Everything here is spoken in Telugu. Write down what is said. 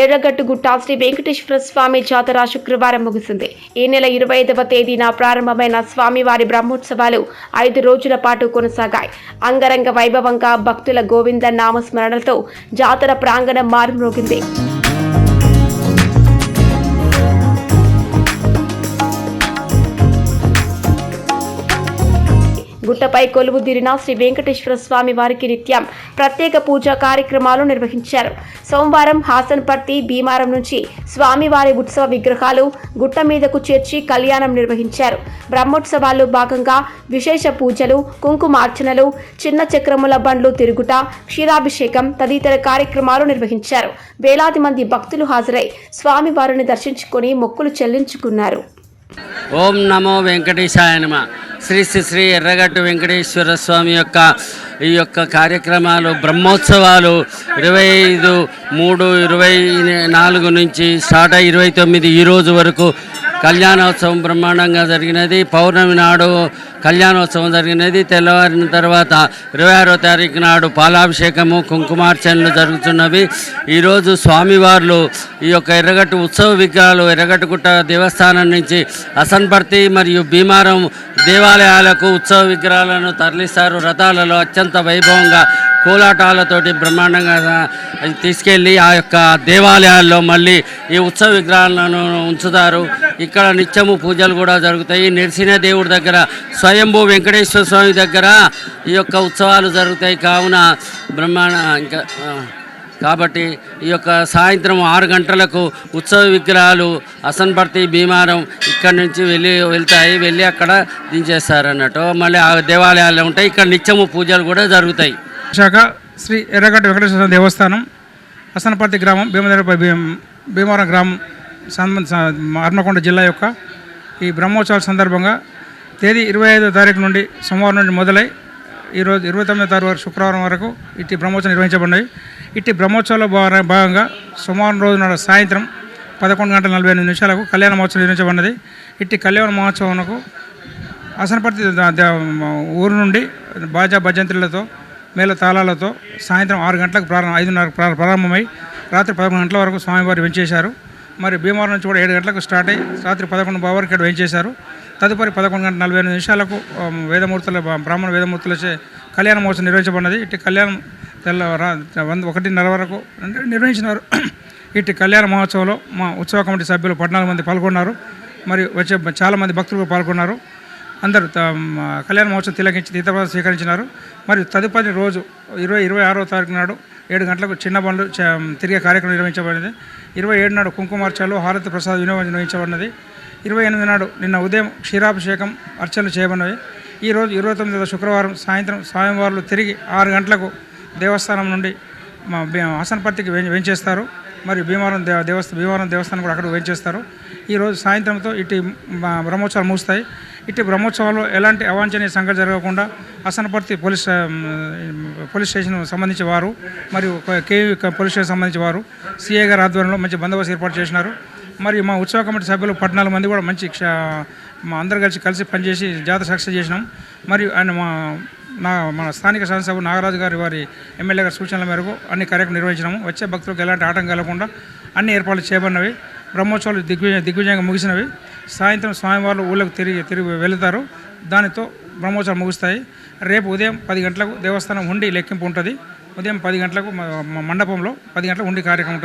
ఎర్రగట్టుగుట్ట శ్రీ వెంకటేశ్వర స్వామి జాతర శుక్రవారం ముగిసింది. ఈ నెల 25వ తేదీన ప్రారంభమైన స్వామివారి బ్రహ్మోత్సవాలు 5 రోజుల పాటు కొనసాగాయి. అంగరంగ వైభవంగా భక్తుల గోవింద నామస్మరణలతో జాతర ప్రాంగణం మారుమ్రోగింది. గుట్టపై కొలువుదీరిన శ్రీ వెంకటేశ్వర స్వామి వారికి నిత్యం ప్రత్యేక పూజా కార్యక్రమాలు నిర్వహించారు. సోమవారం హాసన్పర్తి భీమారం నుంచి స్వామివారి ఉత్సవ విగ్రహాలు గుట్ట మీదకు చేర్చి కళ్యాణం నిర్వహించారు. బ్రహ్మోత్సవాల్లో భాగంగా విశేష పూజలు, కుంకుమార్చనలు, చిన్న చక్రముల బండ్లు తిరుగుట, క్షీరాభిషేకం తదితర కార్యక్రమాలు నిర్వహించారు. వేలాది మంది భక్తులు హాజరై స్వామివారిని దర్శించుకొని మొక్కులు చెల్లించుకున్నారు. ఓం నమో వెంకటేశాయ నమః. శ్రీ శ్రీ శ్రీ ఎర్రగట్టు వెంకటేశ్వర స్వామి ఈ యొక్క కార్యక్రమాలు బ్రహ్మోత్సవాలు 25/3/24 నుంచి స్టార్ట్ అయ్యి 29 ఈ రోజు వరకు కళ్యాణోత్సవం బ్రహ్మాండంగా జరిగినది. పౌర్ణమి నాడు కళ్యాణోత్సవం జరిగినది. తెల్లవారిన తర్వాత 26వ తారీఖు నాడు పాలాభిషేకము, కుంకుమార్చనలు జరుగుతున్నవి. ఈరోజు స్వామివార్లు ఈ యొక్క ఎర్రగట్టు ఉత్సవ విగ్రహాలు ఎర్రగట్టుగుట్ట దేవస్థానం నుంచి హసన్పర్తి మరియు భీమారం దేవాలయాలకు ఉత్సవ విగ్రహాలను తరలిస్తారు. రథాలలో అత్యంత వైభవంగా కోలాటాలతోటి బ్రహ్మాండంగా తీసుకెళ్ళి ఆ యొక్క దేవాలయాల్లో మళ్ళీ ఈ ఉత్సవ విగ్రహాలను ఉంచుతారు. ఇక్కడ నిత్యము పూజలు కూడా జరుగుతాయి. నరసింహ దేవుడి దగ్గర స్వయంభూ వెంకటేశ్వర స్వామి దగ్గర ఈ యొక్క ఉత్సవాలు జరుగుతాయి. కావున ఇంకా కాబట్టి ఈ యొక్క సాయంత్రం 6 గంటలకు ఉత్సవ విగ్రహాలు హసన్పర్తి భీమారం ఇక్కడ నుంచి వెళ్ళి అక్కడ దించేస్తారు అన్నట్టు. మళ్ళీ ఆ దేవాలయాలు ఉంటాయి. ఇక్కడ నిత్యము పూజలు కూడా జరుగుతాయి. శాఖ శ్రీ ఎర్రగట్టు వెంకటేశ్వర దేవస్థానం హసన్పర్తి గ్రామం భీమవరం గ్రామం హన్మకొండ జిల్లా యొక్క ఈ బ్రహ్మోత్సవాల సందర్భంగా తేదీ 25వ తారీఖు నుండి సోమవారం నుండి మొదలై ఈరోజు 29వ తారీఖు వరకు శుక్రవారం వరకు ఇట్టి బ్రహ్మోత్సవం నిర్వహించబడినాయి. ఇట్టి బ్రహ్మోత్సవాల్లో భాగంగా సోమవారం రోజు నాడు సాయంత్రం 11:48 కళ్యాణ మహోత్సవం నిర్వహించబడినది. ఇట్టి కళ్యాణ మహోత్సవంకు హసన్పర్తి ఊరు నుండి బాజా భజంత్రులతో మేళ తాళాలతో సాయంత్రం 6 గంటలకు 5:30 ప్రారంభమై రాత్రి 11 గంటల వరకు స్వామివారి వెంచేశారు. మరి భీమవరం నుంచి కూడా 7 గంటలకు స్టార్ట్ అయ్యి రాత్రి 11 వరకు ఇక్కడ వెంచేశారు. తదుపరి 11:48 బ్రాహ్మణ వేదమూర్తులచే కళ్యాణ మహోత్సవం నిర్వహించబడినది. ఇట్టి కళ్యాణం 1:30 వరకు నిర్వహించినారు. ఇట్టి కళ్యాణ మహోత్సవంలో మా ఉత్సవ కమిటీ సభ్యులు 14 మంది పాల్గొన్నారు. మరి వచ్చే చాలామంది భక్తులు పాల్గొన్నారు. అందరూ కళ్యాణ మహోత్సవం తిలకించి తీర్థప్రసాదం స్వీకరించినారు. మరియు తదుపరి రోజు 26వ తారీఖు నాడు 7 గంటలకు చిన్న బండ్లు తిరిగే కార్యక్రమం నిర్వహించబడింది. 27 నాడు కుంకుమార్చనలు, హారతి ప్రసాద వినియోగం నిర్వహించబడినది. 28 నాడు నిన్న ఉదయం క్షీరాభిషేకం అర్చనలు చేయబడినవి. ఈరోజు 29వ శుక్రవారం సాయంత్రం స్వామివార్లు తిరిగి 6 గంటలకు దేవస్థానం నుండి హసన్పర్తికి వెంచేస్తారు. మరియు భీమవరం దేవస్థానం కూడా అక్కడ వెంచేస్తారు. ఈరోజు సాయంత్రంతో ఇటు బ్రహ్మోత్సవాలు ముగుస్తాయి. ఇటు బ్రహ్మోత్సవాల్లో ఎలాంటి అవాంఛనీయ సంఘటన జరగకుండా హసన్పర్తి పోలీస్ స్టేషన్ సంబంధించి వారు మరియు కేవీ పోలీస్ స్టేషన్ సంబంధించి వారు సిఐ గారి ఆధ్వర్యంలో మంచి బందోబస్తు ఏర్పాటు చేసినారు. మరియు మా ఉత్సవ కమిటీ సభ్యులు 14 మంది కూడా మంచి అందరూ కలిసి పనిచేసి జాతర సక్సెస్ చేసినాం. మరియు ఆయన మన స్థానిక శాసనసభ నాగరాజు గారి వారి ఎమ్మెల్యే గారి సూచనల మేరకు అన్ని కార్యక్రమం నిర్వహించినాము. వచ్చే భక్తులకు ఎలాంటి ఆటంకం కలగకుండా అన్ని ఏర్పాట్లు చేయబడినవి. బ్రహ్మోత్సవాలు దిగ్విజయంగా ముగిసినవి. సాయంత్రం స్వామివార్లు ఊళ్ళకు తిరిగి వెళుతారు. దానితో బ్రహ్మోత్సవాలు ముగుస్తాయి. రేపు ఉదయం 10 గంటలకు దేవస్థానం హుండీ లెక్కింపు ఉంటుంది. ఉదయం 10 గంటలకు మండపంలో 10 గంటలకు హుండీ కార్యక్రమం ఉంటుంది.